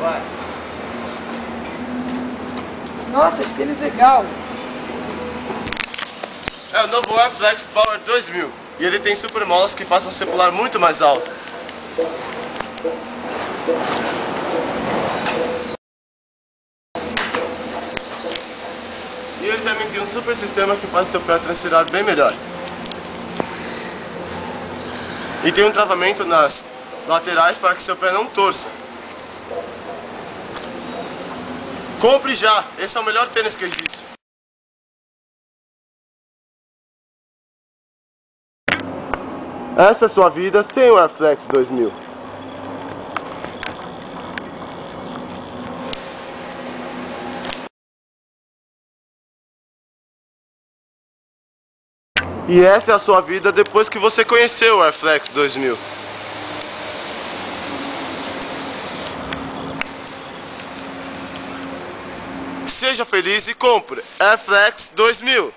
vai. Nossa, que tênis legal. É o novo Air Flex Power 2000. E ele tem super molas que fazem você pular muito mais alto. E ele também tem um super sistema que faz seu pé transpirar bem melhor. E tem um travamento nas laterais para que seu pé não torça. Compre já! Esse é o melhor tênis que existe. Essa é a sua vida sem o Air Flex 2000. E essa é a sua vida depois que você conheceu o Air Flex 2000. Seja feliz e compre Air Flex 2000.